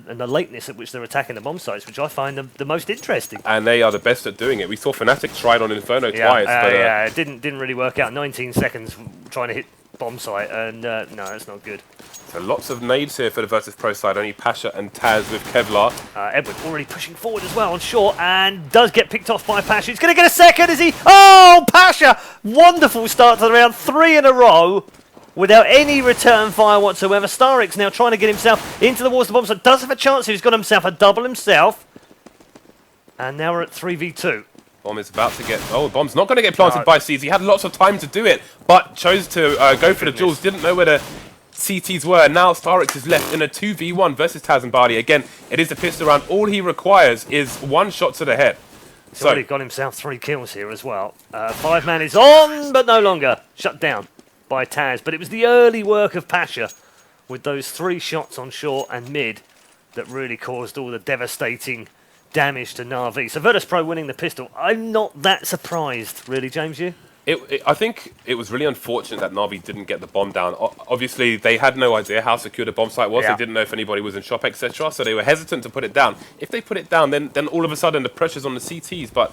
and the lateness at which they're attacking the bomb sites, which I find the most interesting. And they are the best at doing it. We saw Fnatic tried on Inferno twice. But, yeah, it didn't really work out. 19 seconds trying to hit bomb site, and no, that's not good. So lots of nades here for the Virtus.pro side. Only Pasha and Taz with Kevlar. Edward already pushing forward as well on short, and does get picked off by Pasha. He's going to get a second, is he? Oh, Pasha! Wonderful start to the round, 3 in a row without any return fire whatsoever. Starix now trying to get himself into the walls of the bomb, so does have a chance. He's got himself a double himself. And now we're at 3v2. Bomb is about to get... Oh, Bomb's not going to get planted by C's. He had lots of time to do it, but chose to go for the jewels. Didn't know where the CTs were. Now Starix is left in a 2v1 versus Taz and Bardi. Again, it is a pistol round. All he requires is 1 shot to the head. He's already got himself 3 kills here as well. 5-man is on, but no longer. Shut down by Taz. But it was the early work of Pasha with those 3 shots on short and mid that really caused all the devastating damage to NaVi. So Virtus.pro winning the pistol. I'm not that surprised, really, James, you? I think it was really unfortunate that NaVi didn't get the bomb down. Obviously, they had no idea how secure the bomb site was. Yeah. They didn't know if anybody was in shop, etc. So they were hesitant to put it down. If they put it down, then all of a sudden the pressure's on the CTs, but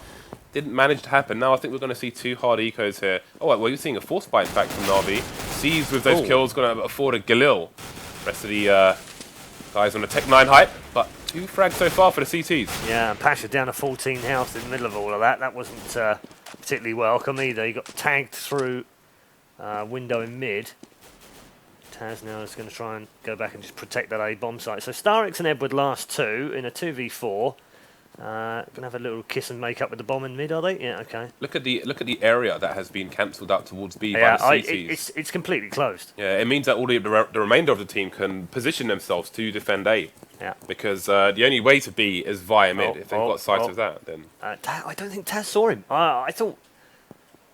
didn't manage to happen. Now I think we're going to see 2 hard ecos here. Oh, well, you're seeing a force buy, in fact, from NaVi. Sees with those kills going to afford a Galil. Rest of the guys on the Tech 9 hype, but 2 frags so far for the CTs. Yeah, and Pasha down to 14 health in the middle of all of that. That wasn't particularly welcome either. He got tagged through window in mid. Taz now is going to try and go back and just protect that A bomb site. So Starix and Edward last 2 in a 2v4. Going to have a little kiss and make up with the bomb in mid, are they? Yeah, okay. Look at the area that has been cancelled out towards B by the CTs. It's completely closed. Yeah, it means that all the remainder of the team can position themselves to defend A. Yeah. Because the only way to B is via mid. If they've got sight of that, then... I don't think Taz saw him. I thought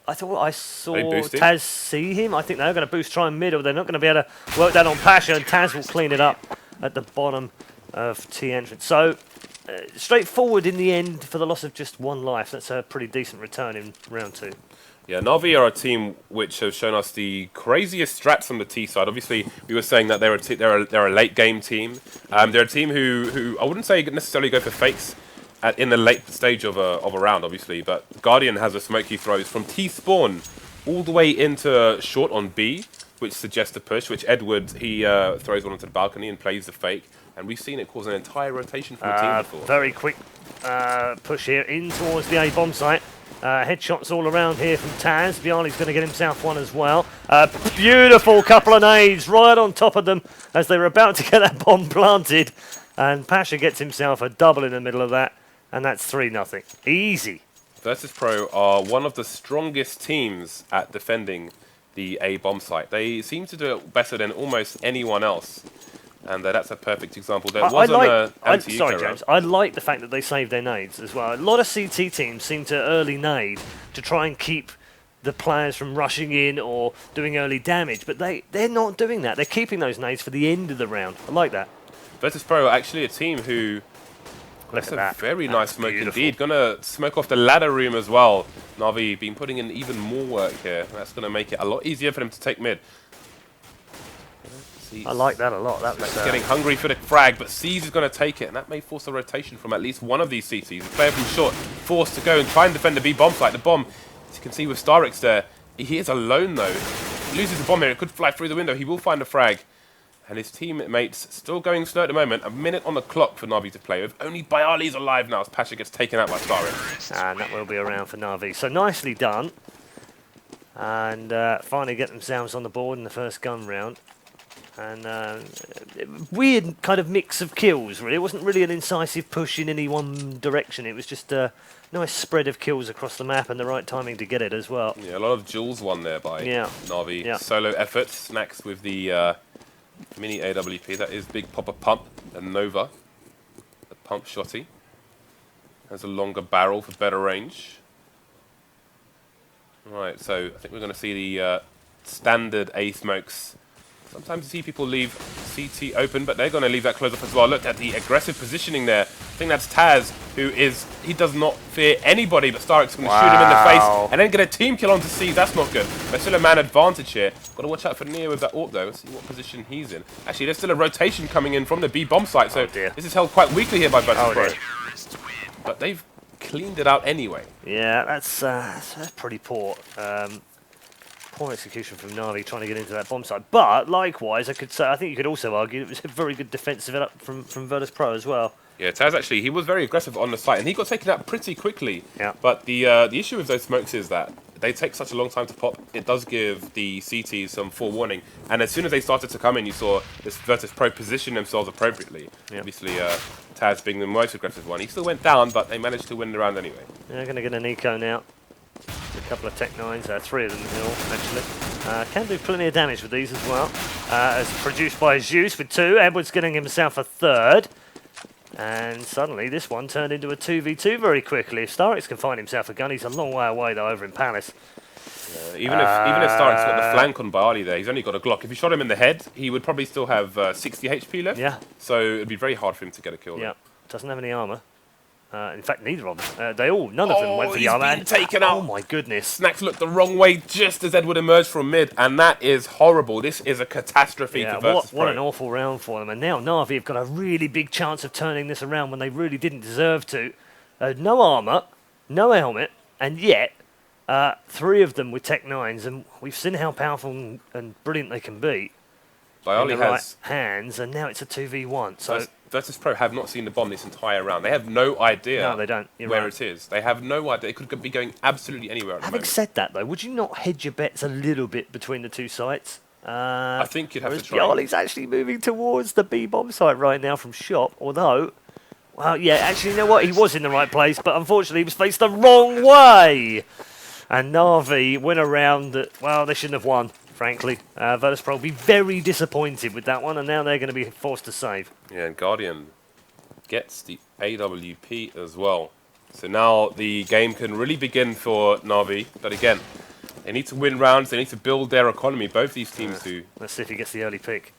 I saw boosting? Taz see him. I think they're going to boost try and mid, or they're not going to be able to work that on Pasha, and Taz will clean it up at the bottom of T entrance. So... straightforward in the end for the loss of just 1 life. That's a pretty decent return in round 2. Yeah, NaVi are a team which have shown us the craziest strats on the T side. Obviously, we were saying that they're a late game team. They're a team who I wouldn't say necessarily go for fakes in the late stage of a round, obviously. But Guardian has a smoke he throws from T spawn all the way into short on B, which suggests a push. Which Edward he throws one onto the balcony and plays the fake. And we've seen it cause an entire rotation from the team before. Very quick push here in towards the A bomb site. Headshots all around here from Taz. Viali's going to get himself one as well. Beautiful couple of nades right on top of them as they were about to get that bomb planted. And Pasha gets himself a double in the middle of that. And that's 3-0. Easy. Virtus.pro are one of the strongest teams at defending the A bomb site. They seem to do it better than almost anyone else. And that's a perfect example. There wasn't sorry, James. I like the fact that they saved their nades as well. A lot of CT teams seem to early nade to try and keep the players from rushing in or doing early damage, but they're not doing that. They're keeping those nades for the end of the round. I like that. Virtus.pro are actually a team who... That's a very nice smoke indeed. Gonna smoke off the ladder room as well. NaVi been putting in even more work here. That's gonna make it a lot easier for them to take mid. I like that a lot. That was getting hungry for the frag, but C's is going to take it, and that may force a rotation from at least one of these CTs. The player from short forced to go and try and defend the B bomb site. The bomb, as you can see with Starix there, he is alone though. He loses the bomb here. It could fly through the window. He will find a frag, and his teammates still going slow at the moment. A minute on the clock for NaVi to play with. Only Biali's alive now as Pasha gets taken out by Starix. And that will be around for NaVi. So nicely done, and finally get themselves on the board in the first gun round. And weird kind of mix of kills, really. It wasn't really an incisive push in any one direction. It was just a nice spread of kills across the map and the right timing to get it as well. Yeah, a lot of jewels won there by NaVi. Yeah. Solo effort. Snacks with the mini AWP. That is Big Popper Pump and Nova. The pump shotty. Has a longer barrel for better range. Right, so I think we're going to see the standard A smokes Sometimes you see people leave CT open, but they're going to leave that close up as well. Look at the aggressive positioning there. I think that's Taz, he does not fear anybody, but Starrick's going to shoot him in the face and then get a team kill onto C. That's not good. There's still a man advantage here. Got to watch out for Neo with that AWP though. Let's see what position he's in. Actually, there's still a rotation coming in from the B bomb site, so this is held quite weakly here by Virtus.pro. But they've cleaned it out anyway. Yeah, that's pretty poor. Poor execution from NaVi trying to get into that bomb site. But likewise, I think you could also argue it was a very good defensive up from Virtus.pro as well. Yeah, Taz actually, he was very aggressive on the site, and he got taken out pretty quickly. Yeah. But the issue with those smokes is that they take such a long time to pop. It does give the CTs some forewarning, and as soon as they started to come in, you saw this Virtus.pro position themselves appropriately. Yeah. Obviously, Taz being the most aggressive one. He still went down, but they managed to win the round anyway. They're going to get an eco now. A couple of Tech 9s, 3 of them here, actually. Can do plenty of damage with these as well. As produced by Zeus with 2. Edwards getting himself a 3rd. And suddenly this one turned into a 2v2 very quickly. If Starrix can find himself a gun, he's a long way away though over in Palace. Even if Starrick's got the flank on Bali there, he's only got a Glock. If you shot him in the head, he would probably still have 60 HP left. Yeah. So it'd be very hard for him to get a kill. Yeah. Doesn't have any armor. In fact, neither of them. None of them went for the armor. And taken out. Oh my goodness. Snacks looked the wrong way just as Edward emerged from mid, and that is horrible. This is a catastrophe for Virtus.pro. What an awful round for them. And now NaVi have got a really big chance of turning this around when they really didn't deserve to. No armor, no helmet, and yet 3 of them with Tech 9s, and we've seen how powerful and brilliant they can be. Bialy in the right hands, and now it's a 2v1. So Virtus.pro have not seen the bomb this entire round. They have no idea no, they don't. where it is. They have no idea. It could be going absolutely anywhere at the moment. Having said that, though, would you not hedge your bets a little bit between the 2 sites? I think you'd have to try. Bialy's actually moving towards the B bomb site right now from shop, although, well, yeah, actually, you know what? He was in the right place, but unfortunately he was faced the wrong way. And NaVi went around, well, they shouldn't have won, frankly. Virtus.pro will be very disappointed with that one, and now they're going to be forced to save. Yeah, and Guardian gets the AWP as well. So now the game can really begin for NaVi. But again, they need to win rounds. They need to build their economy. Both these teams do. Let's see if he gets the early pick.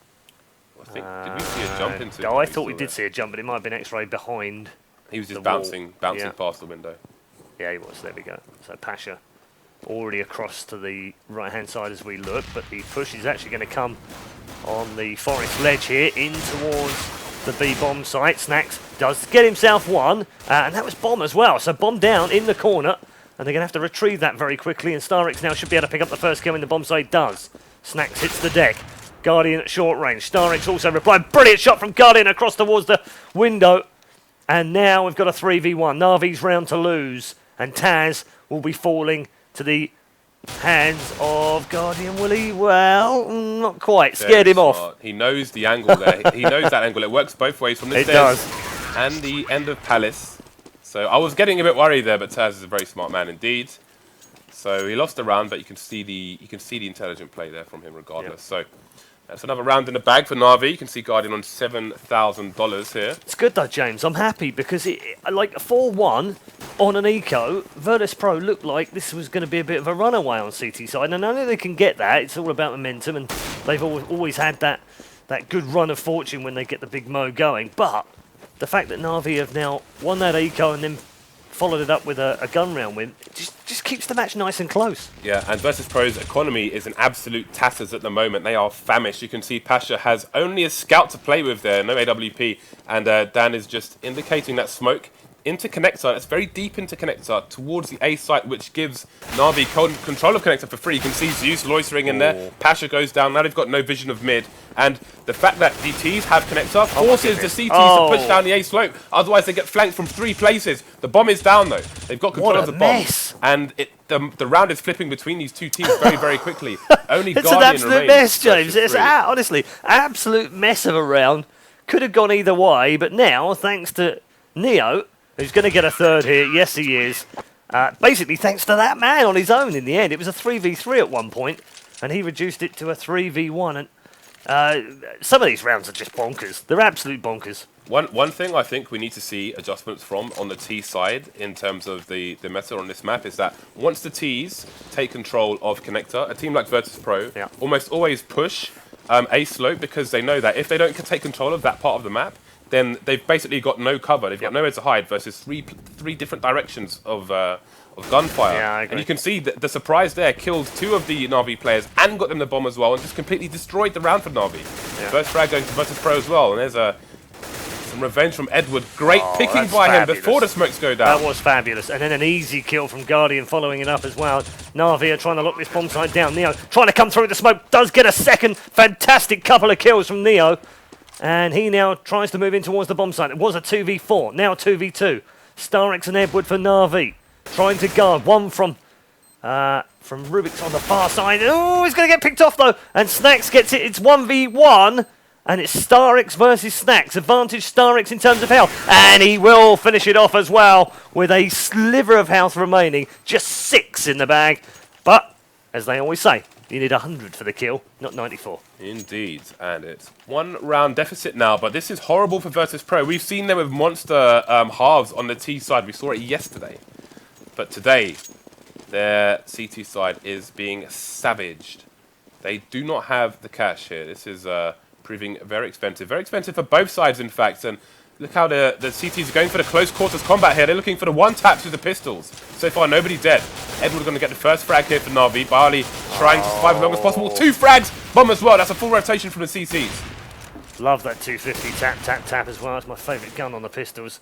I think, did we see a jump into it? Oh, I thought we did see a jump, but it might have been X-ray behind. He was just bouncing past the window. Yeah, he was. There we go. So Pasha already across to the right-hand side as we look, but the push is actually going to come on the forest ledge here in towards the B bomb site. Snacks does get himself one, and that was Bomb as well. So Bomb down in the corner, and they're going to have to retrieve that very quickly, and Starrix now should be able to pick up the first kill in the bomb site. Does. Snacks hits the deck. Guardian at short range. Starrix also replied. Brilliant shot from Guardian across towards the window. And now we've got a 3v1. NaVi's round to lose, and Taz will be falling to the hands of Guardian. Will he? Well, not quite. Scared him off. He knows the angle there. He knows that angle. It works both ways from the stairs and the end of Palace. So I was getting a bit worried there, but Taz is a very smart man indeed. So he lost the round, but you can see the intelligent play there from him regardless. Yep. So that's another round in the bag for NaVi. You can see Guardian on $7,000 here. It's good though, James. I'm happy because like 4-1 on an eco, Virtus.pro looked like this was going to be a bit of a runaway on CT side. And I know they can get that. It's all about momentum, and they've always had that good run of fortune when they get the big mo going. But the fact that NaVi have now won that eco and then followed it up with a gun round win, it just keeps the match nice and close. Yeah, and Virtus.pro's economy is an absolute tatters at the moment. They are famished. You can see Pasha has only a scout to play with there, no AWP, and Dan is just indicating that smoke into connector. It's very deep into connector towards the A site, which gives NaVi control of connector for free. You can see Zeus loitering in there. Pasha goes down. Now they've got no vision of mid. And the fact that DTs have connector forces the CTs to push down the A slope. Otherwise, they get flanked from 3 places. The bomb is down, though. They've got control of the bomb. And the round is flipping between these 2 teams very, very quickly. Only it's Guardian an absolute remains. Mess, James. It's honestly absolute mess of a round. Could have gone either way, but now, thanks to Neo, who's going to get a 3rd here. Yes, he is. Basically, thanks to that man on his own in the end. It was a 3v3 at one point, and he reduced it to a 3v1. And some of these rounds are just bonkers. They're absolute bonkers. One thing I think we need to see adjustments from on the T side in terms of the meta on this map is that once the Ts take control of connector, a team like Virtus.pro almost always push A slope because they know that if they don't take control of that part of the map, then they've basically got no cover. They've got nowhere to hide versus three different directions of gunfire. Yeah, I agree. And you can see that the surprise there killed 2 of the NaVi players and got them the bomb as well, and just completely destroyed the round for NaVi. Yeah. First frag going to Virtus.pro as well, and there's some revenge from Edward. Great picking that's by him fabulous. before the smokes go down. That was fabulous. And then an easy kill from Guardian following it up as well. NaVi are trying to lock this bomb site down. Neo trying to come through the smoke. Does get a second fantastic couple of kills from Neo. And he now tries to move in towards the bomb site. It was a 2v4, now 2v2. Starix and Edward for NaVi. Trying to guard. One from Rubik's on the far side. Oh, he's going to get picked off though. And Snacks gets it. It's 1v1. And it's Starix versus Snacks. Advantage Starix in terms of health. And he will finish it off as well with a sliver of health remaining. Just 6 in the bag. But, as they always say, you need 100 for the kill, not 94. Indeed, and it's 1 round deficit now, but this is horrible for Virtus.pro. We've seen them with monster halves on the T side. We saw it yesterday. But today, their CT side is being savaged. They do not have the cash here. This is proving very expensive. Very expensive for both sides, in fact. And look how the CTs are going for the close quarters combat here. They're looking for the one tap through the pistols. So far, nobody dead. Edward going to get the first frag here for NaVi. Barley trying to survive as long as possible. 2 frags. Bomb as well. That's a full rotation from the CTs. Love that 250 tap, tap, tap as well. It's my favourite gun on the pistols.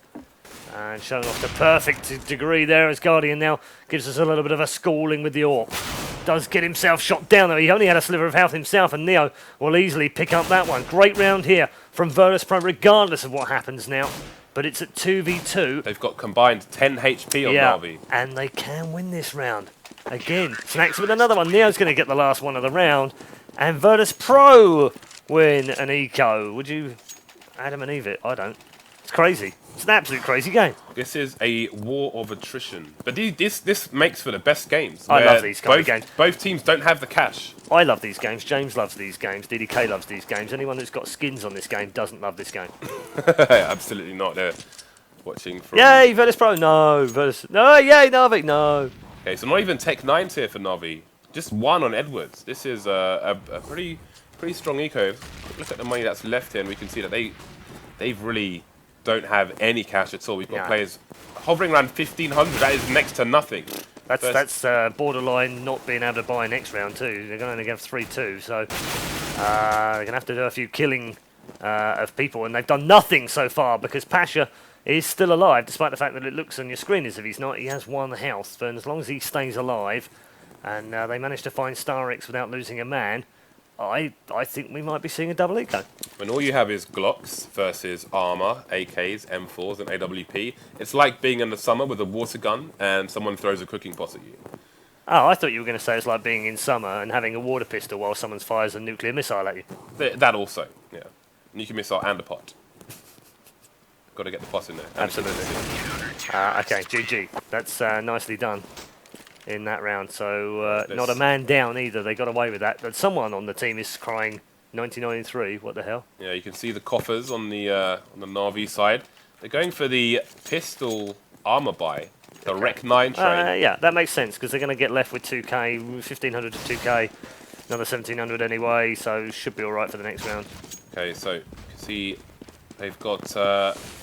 And showing off the perfect degree there as Guardian now gives us a little bit of a schooling with the AWP. Does get himself shot down though. He only had a sliver of health himself, and Neo will easily pick up that one. Great round here from Virtus.pro regardless of what happens now. But it's at 2v2. They've got combined 10 HP on NaVi. And they can win this round. Again, Snacks with another one. Neo's going to get the last one of the round. And Virtus.pro win an eco. Would you Adam and Eve it? I don't. It's crazy. It's an absolute crazy game. This is a war of attrition. But this makes for the best games. I love these kind of games. Both teams don't have the cash. I love these games. James loves these games. DDK loves these games. Anyone who's got skins on this game doesn't love this game. Absolutely not. They're watching from... Yay, Virtus.pro. No. No, yay, NaVi. No. Okay, so not even Tech 9s here for NaVi. Just 1 on Edwards. This is a pretty strong eco. Look at the money that's left here, and we can see that they've really don't have any cash at all. We've got players hovering around 1,500. That is next to nothing. That's borderline not being able to buy next round too. They're going to have 3-2, so they're going to have to do a few killing of people, and they've done nothing so far because Pasha is still alive, despite the fact that it looks on your screen as if he's not. He has 1 health, and as long as he stays alive, and they manage to find Starix without losing a man, I think we might be seeing a double eco. When all you have is Glocks versus armor, AKs, M4s, and AWP, it's like being in the summer with a water gun and someone throws a cooking pot at you. Oh, I thought you were going to say it's like being in summer and having a water pistol while someone fires a nuclear missile at you. That also, yeah. Nuclear missile and a pot. Got to get the pot in there. Absolutely. Okay, GG. That's nicely done in that round. So not a man down either. They got away with that. But someone on the team is crying 99-3. What the hell? Yeah, you can see the coffers on the NaVi side. They're going for the pistol armor buy. The Rec 9 train. Yeah, that makes sense because they're going to get left with 2k, 1,500 to 2k, another 1,700 anyway. So should be all right for the next round. Okay, so you can see they've got...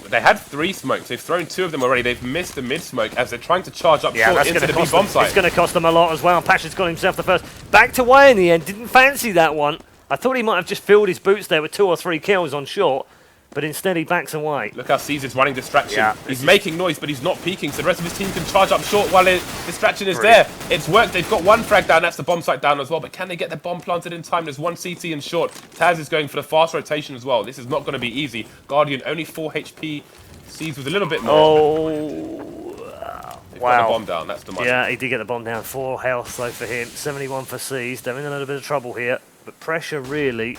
they had 3 smokes. They've thrown 2 of them already. They've missed the mid-smoke as they're trying to charge up short into the B-bomb site. It's going to cost them a lot as well. Pasha's got himself the first. Backed away in the end. Didn't fancy that one. I thought he might have just filled his boots there with 2 or 3 kills on short. But instead he backs away. Look how Caesar's running distraction. Yeah, he's making noise, but he's not peeking, so the rest of his team can charge up short while the distraction is there. It's worked. They've got 1 frag down. That's the bomb site down as well. But can they get the bomb planted in time? There's 1 CT in short. Taz is going for the fast rotation as well. This is not going to be easy. Guardian only 4 HP. Sees with a little bit more. Oh, They've wow. got the bomb down. That's the money. Yeah, he did get the bomb down. 4 health though for him. 71 for Seas. They're in a little bit of trouble here. But pressure really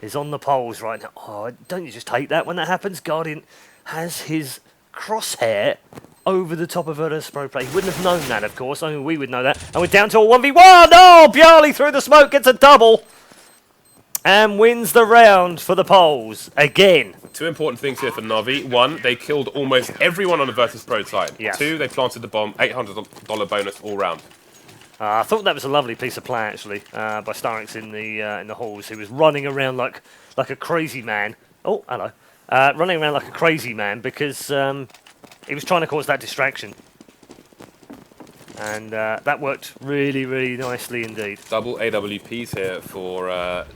is on the poles right now. Oh, don't you just hate that when that happens? Guardian has his crosshair over the top of Virtus.pro play. He wouldn't have known that, of course. Only we would know that. And we're down to a 1v1. Oh, Bjarly through the smoke gets a double. And wins the round for the poles again. 2 important things here for NaVi. 1, they killed almost everyone on the Virtus.pro side. Yes. 2, they planted the bomb. $800 bonus all round. I thought that was a lovely piece of play, actually, by Starix in the halls. He was running around like a crazy man. Oh, hello. Running around like a crazy man because he was trying to cause that distraction. And that worked really, really nicely indeed. Double AWPs here for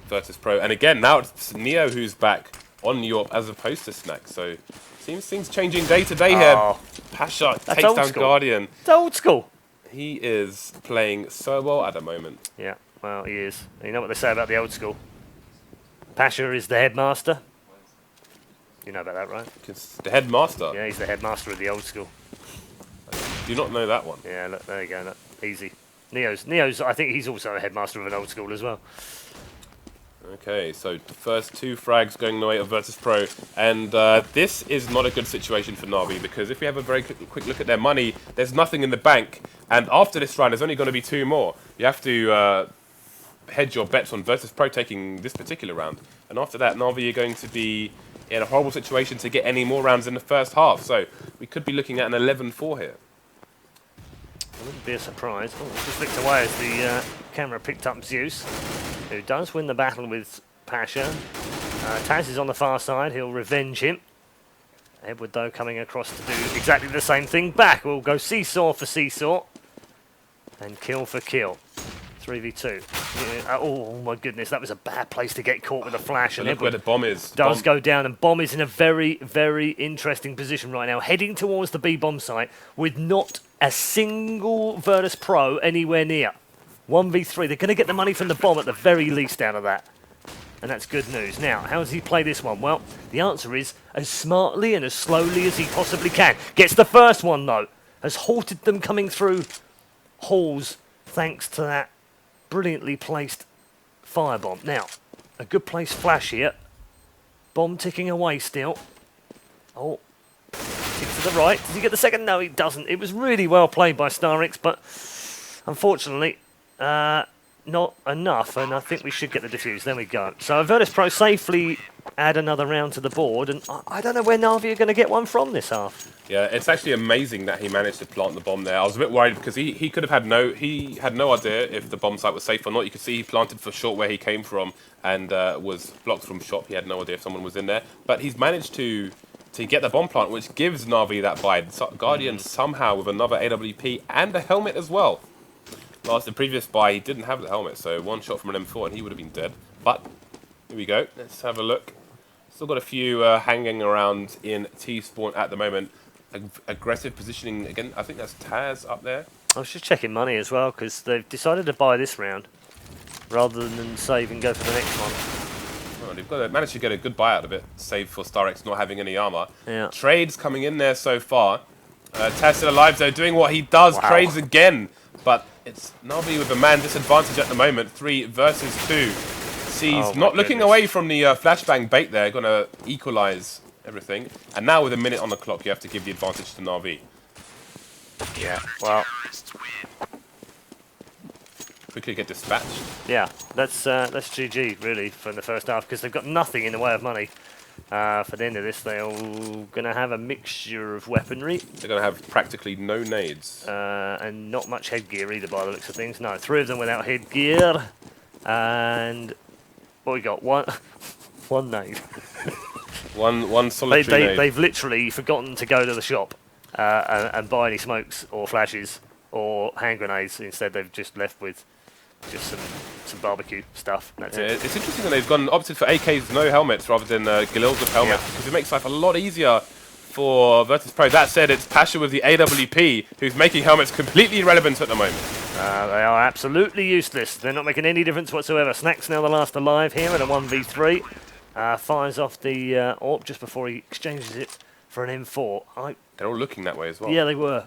Virtus.pro. And again, now it's Neo who's back on Yorp as opposed to Snack. So seems things changing day to day here. Pasha takes down school. Guardian. It's old school. He is playing so well at the moment. Yeah, well, he is. You know what they say about the old school? Pasha is the headmaster. You know about that, right? The headmaster? Yeah, he's the headmaster of the old school. Do you not know that one? Yeah, look, there you go. Look, easy. Neo's, I think he's also a headmaster of an old school as well. Okay, so the first 2 frags going the way of Virtus.pro, and this is not a good situation for NaVi, because if we have a very quick look at their money, there's nothing in the bank, and after this round there's only going to be 2 more. You have to hedge your bets on Virtus.pro taking this particular round, and after that NaVi are going to be in a horrible situation to get any more rounds in the first half, so we could be looking at an 11-4 here. It wouldn't be a surprise. Oh, just flicked away as the camera picked up Zeus, who does win the battle with Pasha. Taz is on the far side. He'll revenge him. Edward, though, coming across to do exactly the same thing back. We'll go seesaw for seesaw and kill for kill. 3v2. Yeah, oh, my goodness. That was a bad place to get caught with a flash. And and look where the bomb is. Does go down, and Bomb is in a very, very interesting position right now, heading towards the B-bomb site with not a single Virtus.pro anywhere near. 1v3. They're going to get the money from the bomb at the very least out of that. And that's good news. Now, how does he play this one? Well, the answer is as smartly and as slowly as he possibly can. Gets the first one, though. Has halted them coming through halls thanks to that brilliantly placed firebomb. Now, a good placed flash here. Bomb ticking away still. Oh, ticks to the right. Does he get the second? No, he doesn't. It was really well played by Starix, but unfortunately, not enough, and I think we should get the defuse. There we go. So Virtus.pro safely add another round to the board, and I don't know where NaVi are going to get one from this half. Yeah, it's actually amazing that he managed to plant the bomb there. I was a bit worried because he could have had no idea if the bomb site was safe or not. You could see he planted for short where he came from and was blocked from shop. He had no idea if someone was in there, but he's managed to get the bomb plant, which gives NaVi that buy. Guardian somehow with another AWP and a helmet as well. Last the previous buy, he didn't have the helmet, so one shot from an M4 and he would have been dead. But here we go. Let's have a look. Still got a few hanging around in T-spawn at the moment. Aggressive positioning again. I think that's Taz up there. I was just checking money as well because they've decided to buy this round rather than save and go for the next one. Oh, they've managed to get a good buy out of it, save for Starix not having any armor. Yeah. Trades coming in there so far. Taz still alive though, doing what he does. Wow. Trades again, but it's NaVi with a man disadvantage at the moment. 3 versus 2. Sees not looking away from the flashbang bait there, going to equalize everything. And now with a minute on the clock, you have to give the advantage to NaVi. Yeah, well, quickly get dispatched. Yeah, that's GG really for the first half because they've got nothing in the way of money. For the end of this, they're all going to have a mixture of weaponry. They're going to have practically no nades. And not much headgear either by the looks of things. No, 3 of them without headgear. And what we got? One nade. one solitary nade. They've literally forgotten to go to the shop and buy any smokes or flashes or hand grenades. Instead, they've just left with just some barbecue stuff. That's it. It's interesting that they've opted for AKs no helmets rather than Galils with helmets because it makes life a lot easier for Virtus.pro. That said, it's Pasha with the AWP who's making helmets completely irrelevant at the moment. They are absolutely useless. They're not making any difference whatsoever. Snack's now the last alive here in a 1v3. Fires off the AWP just before he exchanges it for an M4. They're all looking that way as well. Yeah, they were.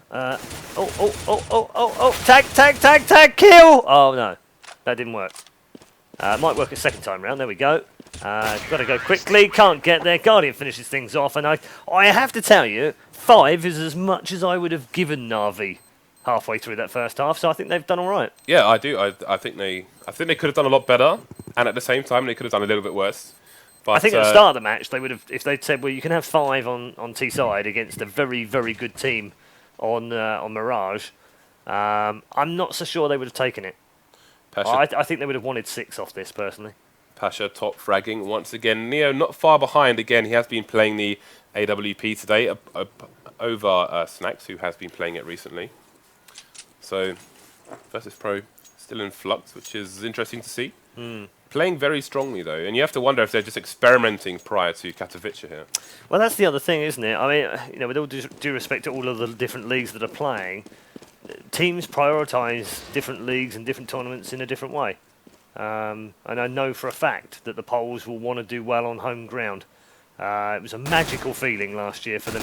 Tag, kill! Oh, no. That didn't work. Might work a second time round. There we go. Got to go quickly. Can't get there. Guardian finishes things off. And I have to tell you, 5 is as much as I would have given NaVi halfway through that first half. So I think they've done all right. Yeah, I do. I think they could have done a lot better. And at the same time, they could have done a little bit worse. But, I think at the start of the match, they would have, if they'd said, well, you can have 5 on T side against a very, very good team on Mirage, I'm not so sure they would have taken it. Pasha, I think they would have wanted 6 off this, personally. Pasha top fragging once again. Neo not far behind again. He has been playing the AWP today over Snacks, who has been playing it recently. So Virtus.pro still in flux, which is interesting to see. Playing very strongly though, and you have to wonder if they're just experimenting prior to Katowice here. Well, that's the other thing, isn't it? I mean, with all due respect to all of the different leagues that are playing, teams prioritise different leagues and different tournaments in a different way. And I know for a fact that the Poles will want to do well on home ground. It was a magical feeling last year for them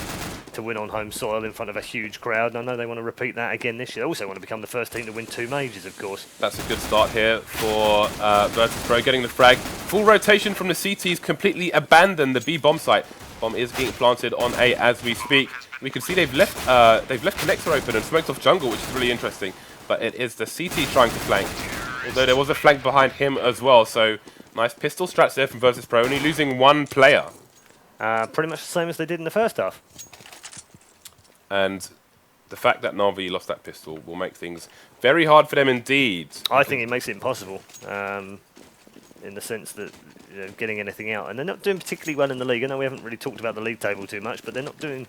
to win on home soil in front of a huge crowd, and I know they want to repeat that again this year. They also want to become the first team to win 2 majors, of course. That's a good start here for Virtus.pro getting the frag. Full rotation from the CTs, completely abandoned the B bomb site. Bomb is being planted on A as we speak. We can see they've left connector open and smoked off jungle, which is really interesting. But it is the CT trying to flank, although there was a flank behind him as well. So nice pistol strats there from Virtus.pro, only losing 1 player. Pretty much the same as they did in the first half. And the fact that NaVi lost that pistol will make things very hard for them indeed. I think it makes it impossible, in the sense that getting anything out. And they're not doing particularly well in the league. I know we haven't really talked about the league table too much, but they're not doing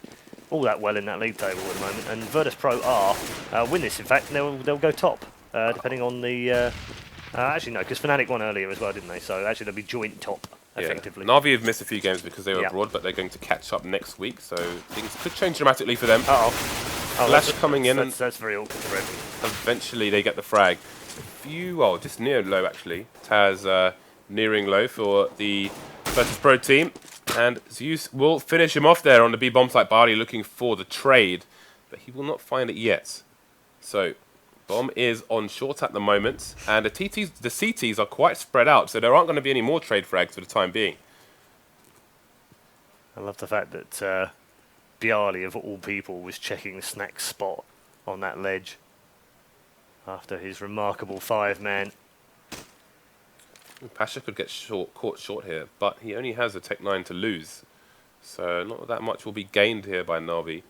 all that well in that league table at the moment. And Virtus.pro are win this, in fact, and they'll go top, depending on the... actually, no, because Fnatic won earlier as well, didn't they? So actually, they'll be joint top. Effectively. NaVi have missed a few games because they were abroad, but they're going to catch up next week, so things could change dramatically for them. Flash coming in, and that's very awkward for everyone. Eventually they get the frag. Just near low actually. Taz nearing low for the Virtus.pro team, and Zeus will finish him off there on the B bomb site. Barley looking for the trade, but he will not find it yet. So Bomb is on short at the moment, and the CTs are quite spread out, so there aren't going to be any more trade frags for the time being. I love the fact that Bialy, of all people, was checking Snack's spot on that ledge after his remarkable 5-man. Pasha could get caught short here, but he only has a Tech 9 to lose, so not that much will be gained here by NaVi.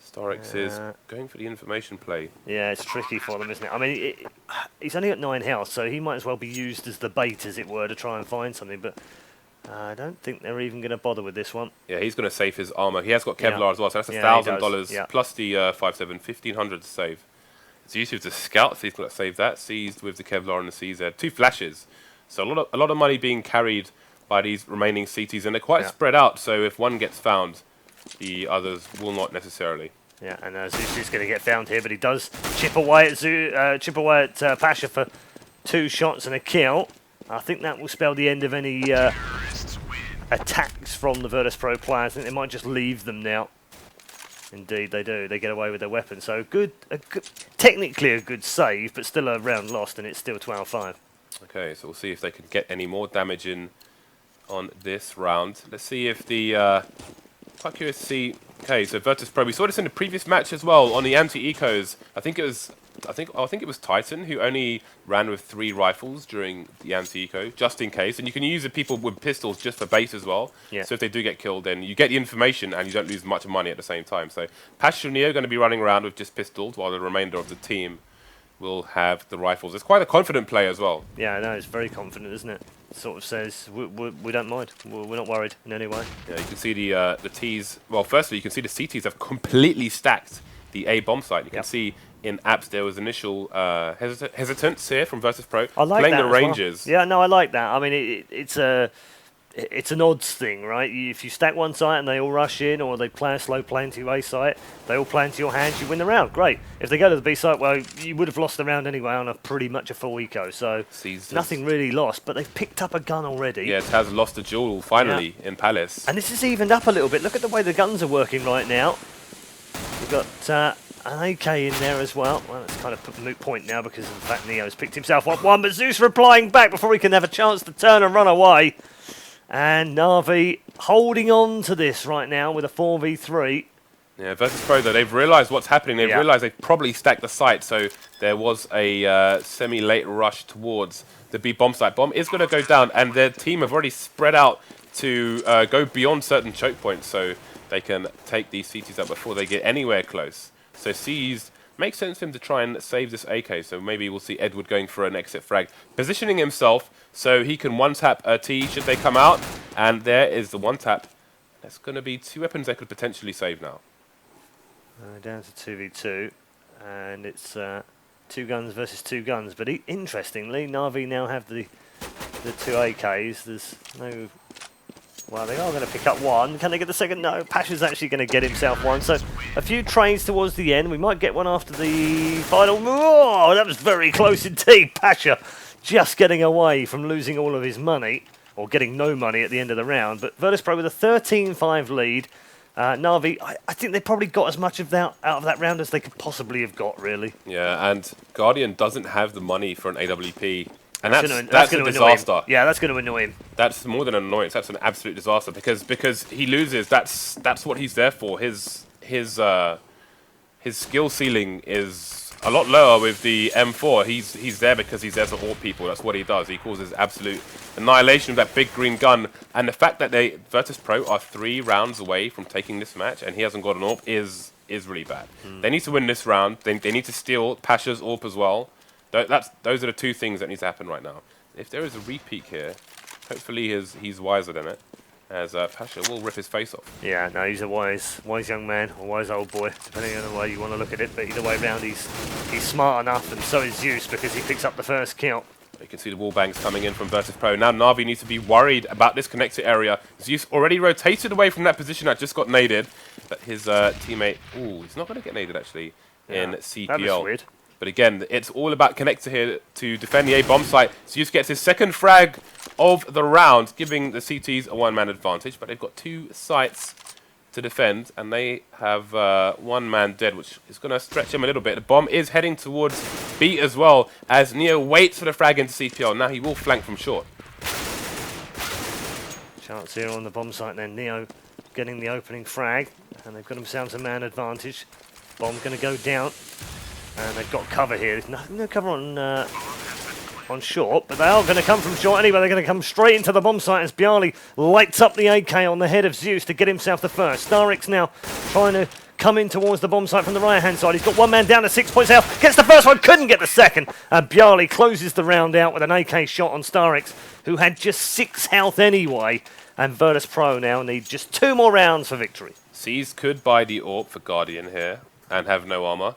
Starix is going for the information play. Yeah, it's tricky for them, isn't it? I mean, he's only at 9 health, so he might as well be used as the bait, as it were, to try and find something, but I don't think they're even going to bother with this one. Yeah, he's going to save his armor. He has got Kevlar as well, so that's $1,000 plus the 5/7, 1,500 to save. It's used with the scout, so he's got to save that. Seized with the Kevlar and the CZ. 2 flashes. So a lot of money being carried by these remaining CTs, and they're quite spread out, so if one gets found, the others will not necessarily. Yeah, and Zeus is going to get found here, but he does chip away at Pasha for 2 shots and a kill. I think that will spell the end of any attacks from the Virtus.pro players. I think they might just leave them now. Indeed, they do. They get away with their weapons. So technically a good save, but still a round lost, and it's still 12-5. Okay, so we'll see if they can get any more damage in on this round. Let's see if the... quite curious to see... Okay, so Virtus.pro, we saw this in the previous match as well on the anti-ecos. I think it was Titan who only ran with 3 rifles during the anti-eco, just in case. And you can use the people with pistols just for bait as well. Yeah. So if they do get killed, then you get the information and you don't lose much money at the same time. So Pasha and Neo are going to be running around with just pistols, while the remainder of the team will have the rifles. It's quite a confident play as well. Yeah, I know, it's very confident, isn't it? Sort of says we don't mind. We're not worried in any way. Yeah, you can see the T's. Well, firstly, you can see the CTs have completely stacked the A bomb site. You can see in apps there was initial hesitance here from Virtus.pro. I like playing that the ranges. Well. Yeah, no, I like that. I mean, it's an odds thing, right? If you stack one site and they all rush in, or they play a slow play into A site, they all play into your hands, you win the round. Great. If they go to the B site, well, you would have lost the round anyway on pretty much a full eco. So nothing really lost, but they've picked up a gun already. Yeah, Taz lost a duel finally in Palace. And this is evened up a little bit. Look at the way the guns are working right now. We've got an AK in there as well. Well, that's kind of a moot point now because in fact Neo's picked himself up one, but Zeus replying back before he can have a chance to turn and run away. And NaVi holding on to this right now with a 4v3. Yeah, Virtus.pro though, they've realised what's happening. They've realised they've probably stacked the site, so there was a semi-late rush towards the B bomb site. Bomb is going to go down, and their team have already spread out to go beyond certain choke points, so they can take these CTs up before they get anywhere close. So Seized makes sense for him to try and save this AK. So maybe we'll see Edward going for an exit frag, positioning himself so he can one-tap a T should they come out. And there is the one-tap. That's going to be 2 weapons they could potentially save now. Down to 2v2, and it's 2 guns versus 2 guns. But interestingly, NaVi now have the 2 AKs. There's no... Well, they are going to pick up one. Can they get the second? No, Pasha's actually going to get himself one. So a few trades towards the end. We might get one after the final. Oh, that was very close indeed. Pasha just getting away from losing all of his money, or getting no money at the end of the round. But Virtus.pro with a 13-5 lead. NaVi, I think they probably got as much of that out of that round as they could possibly have got, really. Yeah, and Guardian doesn't have the money for an AWP. And that's a disaster. Yeah, that's going to annoy him. That's more than an annoyance. That's an absolute disaster because he loses. That's what he's there for. His skill ceiling is a lot lower with the M4. He's there because he's there to AWP people. That's what he does. He causes absolute annihilation with that big green gun. And the fact that Virtus.pro are 3 rounds away from taking this match and he hasn't got an AWP is really bad. They need to win this round. They need to steal Pasha's AWP as well. Those are the 2 things that need to happen right now. If there is a repeat here, hopefully he's wiser than it, as Pasha will rip his face off. Yeah, no, he's a wise young man, or wise old boy, depending on the way you want to look at it. But either way round, he's smart enough, and so is Zeus, because he picks up the first kill. You can see the wall bangs coming in from Virtus.pro. Now NaVi needs to be worried about this connector area. Zeus already rotated away from that position that just got naded. But his teammate, he's not going to get naded actually in CPL. That was weird. But again, it's all about connector here to defend the A bomb site. Zeus gets his second frag of the round, giving the CTs a 1-man advantage. But they've got 2 sites to defend, and they have 1 man dead, which is going to stretch him a little bit. The bomb is heading towards B as well, as Neo waits for the frag into CPL. Now he will flank from short. Chance here on the bomb site then. Neo getting the opening frag, and they've got themselves a man advantage. Bomb going to go down. And they've got cover here. There's no cover on short, but they are going to come from short anyway. They're going to come straight into the bomb site as Bjarly lights up the AK on the head of Zeus to get himself the first. Starix now trying to come in towards the bomb site from the right-hand side. He's got 1 man down at 6 points out. Gets the first one, couldn't get the second. And Bjarly closes the round out with an AK shot on Starix, who had just 6 health anyway. And Virtus.pro now need just 2 more rounds for victory. Seas could buy the AWP for Guardian here and have no armor.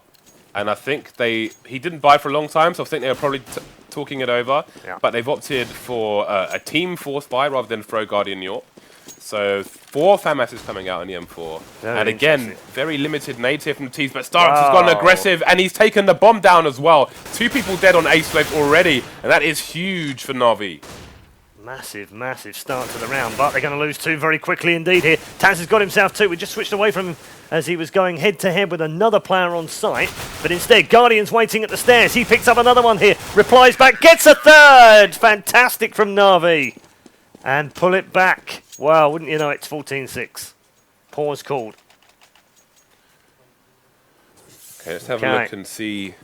And I think he didn't buy for a long time, so I think they were probably talking it over. Yeah. But they've opted for a team force buy rather than throw Guardian York. So 4 FAMASs coming out on the M4. And again, very limited nades here from the T's, but Starix has gone aggressive and he's taken the bomb down as well. 2 people dead on A slope already, and that is huge for NaVi. Massive start to the round, but they're going to lose 2 very quickly indeed here. Taz has got himself 2. We just switched away from him as he was going head-to-head with another player on site. But instead, Guardian's waiting at the stairs. He picks up another one here, replies back, gets a 3rd! Fantastic from NaVi. And pull it back. Wow, wouldn't you know it's 14-6. Pause called. Okay, let's have a look and see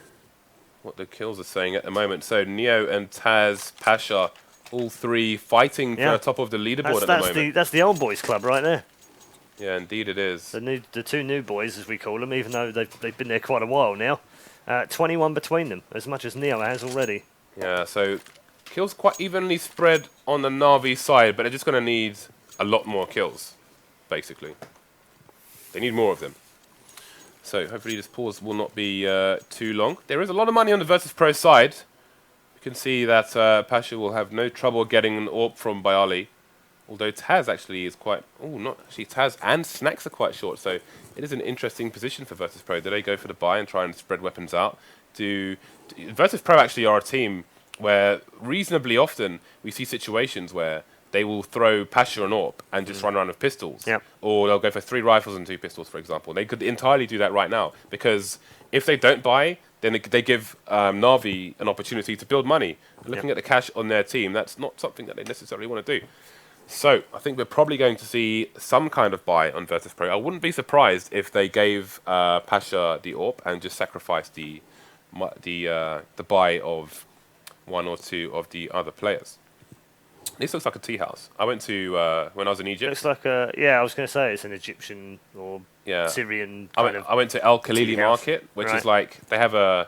what the kills are saying at the moment. So Neo and Taz, Pasha, all 3 fighting for the top of the leaderboard at the moment. That's the old boys club right there. Yeah, indeed it is. The 2 new boys, as we call them, even though they've been there quite a while now. 21 between them, as much as Neo has already. Yeah, so kills quite evenly spread on the NaVi side, but they're just going to need a lot more kills, basically. They need more of them. So hopefully this pause will not be too long. There is a lot of money on the Virtus.pro side. You can see that Pasha will have no trouble getting an AWP from Bjarly. Although Taz actually is quite... Taz and Snacks are quite short, so it is an interesting position for Virtus.pro. Do they go for the buy and try and spread weapons out? Virtus.pro actually are a team where reasonably often we see situations where they will throw Pasha an AWP and just run around with pistols. Yep. Or they'll go for 3 rifles and 2 pistols, for example. They could entirely do that right now, because if they don't buy, then they give NaVi an opportunity to build money. Looking at the cash on their team, that's not something that they necessarily want to do. So I think we're probably going to see some kind of buy on Virtus.pro. I wouldn't be surprised if they gave Pasha the AWP and just sacrificed the buy of 1 or 2 of the other players. This looks like a tea house. I went to when I was in Egypt. Looks like a I was going to say it's an Egyptian or Yeah. Syrian I kind went, of. I went to El Khalili tea house. Market, which Right. is like they have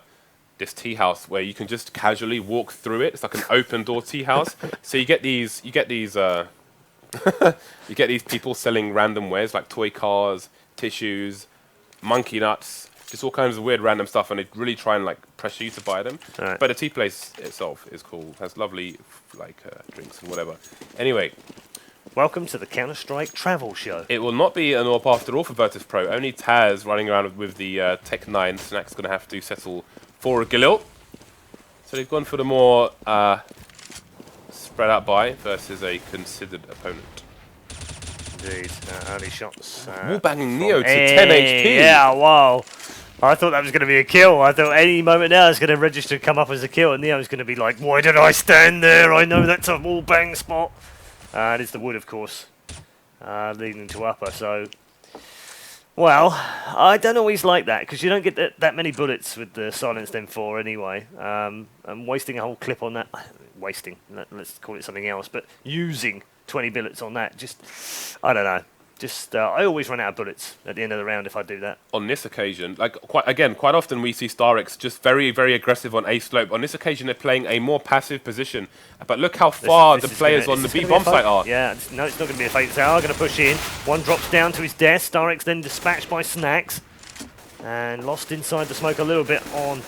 this tea house where you can just casually walk through it. It's like an open door tea house. So you get these you get these people selling random wares like toy cars, tissues, monkey nuts, just all kinds of weird random stuff, and they really try and like pressure you to buy them. Right. But the tea place itself is cool. Has lovely like drinks and whatever. Anyway, Welcome to the Counter-Strike Travel Show. it will not be an AWP after all for Virtus.pro. Only Taz running around with the Tech 9. Snack's going to have to settle for a Galil. So they've gone for the more spread out buy versus a considered opponent. Indeed, early shots. Wallbanging Neo to 10 HP. Yeah, wow. I thought that was going to be a kill. I thought any moment now it's going to register come up as a kill, and Neo's going to be like, "Why did I stand there? I know that's a wall bang spot." It is the wood, of course, leading to upper. So, well, I don't always like that because you don't get that many bullets with the silenced M4 anyway. And wasting a whole clip on that, let's call it something else, but using 20 bullets on that, just, I don't know. Just, I always run out of bullets at the end of the round if I do that. On this occasion, like quite often we see StarX just very, very aggressive on A slope. On this occasion, they're playing a more passive position. But look how far the players on the B bomb site are. Yeah, no, it's not going to be a fake. They are going to push in. One drops down to his death. StarX then dispatched by Snacks. And lost inside the smoke a little bit on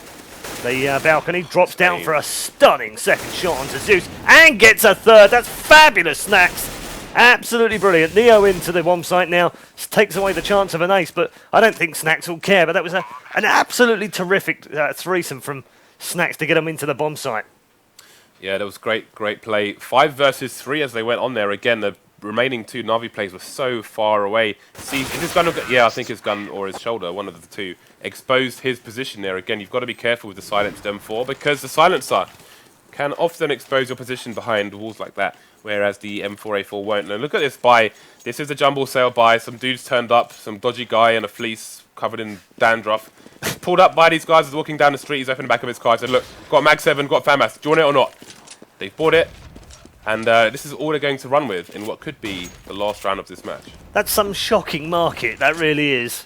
the balcony. Drops down for a stunning second shot onto Zeus. And gets a third. That's fabulous, Snacks. Absolutely brilliant. Neo into the bomb site now. Takes away the chance of an ace, but I don't think Snacks will care. But that was an absolutely terrific threesome from Snacks to get them into the bomb site. Yeah, that was great play. 5 versus 3 as they went on there. Again, the remaining 2 Navi plays were so far away. See, if his gun, I think his gun or his shoulder, one of the two, exposed his position there. Again, you've got to be careful with the silenced M4 because the silencer can often expose your position behind walls like that, whereas the M4A4 won't. Now look at this buy. This is a jumble sale buy. Some dudes turned up, some dodgy guy in a fleece covered in dandruff. Pulled up by these guys as walking down the street. He's opened the back of his car. He said, look, got Mag 7, got FAMAS. Do you want it or not? They've bought it. And this is all they're going to run with in what could be the last round of this match. That's some shocking market. That really is.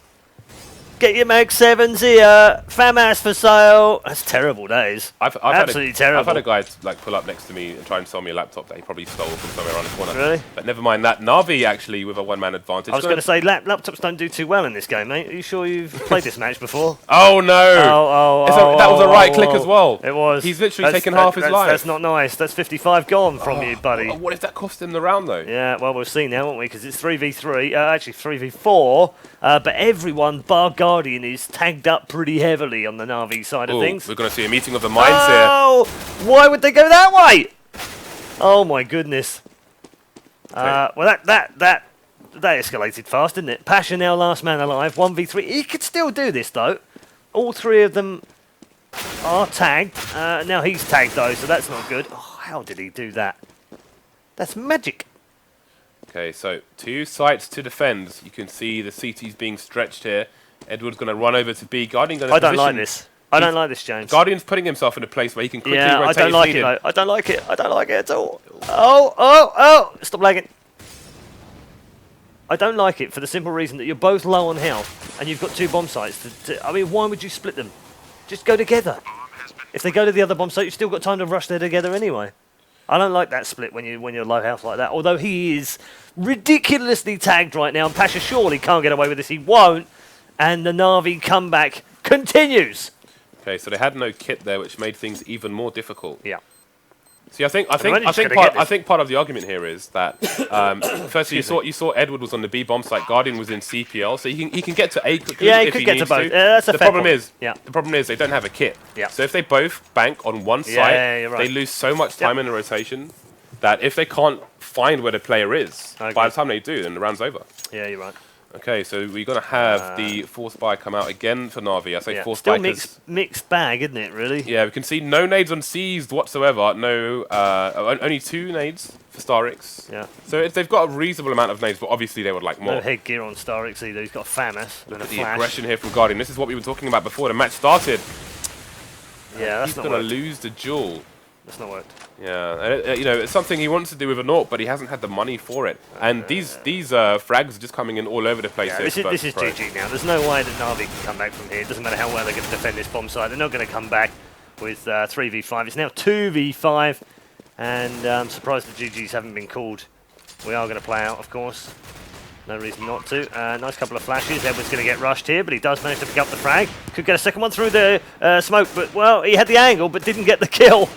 Get your Mag 7s here. FAMAS for sale. That's terrible, that is. Absolutely terrible. I've had a guy like pull up next to me and try and sell me a laptop that he probably stole from somewhere around the corner. Really? But never mind that. NaVi actually with a one-man advantage. I was going to say, laptops don't do too well in this game, mate. Are you sure you've played this match before? Oh, no. That was a right click as well. It was. He's literally taken half his life. That's not nice. That's 55 gone from you, buddy. What if that cost him the round, though? Yeah, well, we'll see now, won't we? Because it's 3v3, actually 3v4, but everyone, bar Guardian, is tagged up pretty heavily on the NaVi side of things. We're going to see a meeting of the minds here. Oh, why would they go that way? Oh my goodness. Well, that escalated fast, didn't it? Pasha now last man alive, 1v3. He could still do this though. All three of them are tagged. Now he's tagged though, so that's not good. Oh, how did he do that? That's magic. Okay, so 2 sites to defend. You can see the CT's being stretched here. Edward's going to run over to B. Guardian going to I don't like this. I don't like this, James. Guardian's putting himself in a place where he can quickly rotate I don't his like feed it, in. though. I don't like it. I don't like it at all. Oh! Stop lagging. I don't like it for the simple reason that you're both low on health and you've got 2 bomb sites. I mean, why would you split them? Just go together. If they go to the other bomb site, you've still got time to rush there together anyway. I don't like that split when you're low health like that. Although he is ridiculously tagged right now, and Pasha surely can't get away with this. He won't. And the NaVi comeback continues. Okay, so they had no kit there, which made things even more difficult. Yeah. See, I think part of the argument here is that firstly you saw Edward was on the B bomb site, Guardian was in CPL, so he can get to A quickly if he needs to. That's a the fair problem point. is the problem is they don't have a kit. Yeah. So if they both bank on one site, you're right. they lose so much time in the rotation that if they can't find where the player is, by the time they do, then the round's over. Yeah, you're right. Okay, so we're going to have the force buy come out again for NaVi. I say force buy still mixed bag, isn't it, really? Yeah, we can see no nades on Seized whatsoever. No, only 2 nades for StarX. Yeah. So they've got a reasonable amount of nades, but obviously they would like more. No headgear on StarX either. He's got a FAMAS and a The flash. aggression here from Guardian. This is what we were talking about before the match started. Yeah, that's He's not going to worked. lose the duel. That's not worked. Yeah, and you know, it's something he wants to do with a Naught, but he hasn't had the money for it. And these frags are just coming in all over the place. Yeah, this is GG now. There's no way that NaVi can come back from here. It doesn't matter how well they're going to defend this bomb site. They're not going to come back with 3v5. It's now 2v5. And I'm surprised the GGs haven't been called. We are going to play out, of course. No reason not to. Nice couple of flashes. Edward's going to get rushed here, but he does manage to pick up the frag. Could get a second one through the smoke, but, well, he had the angle, but didn't get the kill.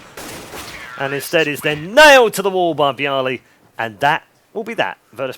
And instead is then nailed to the wall by Bialy. And that will be that. Virtus.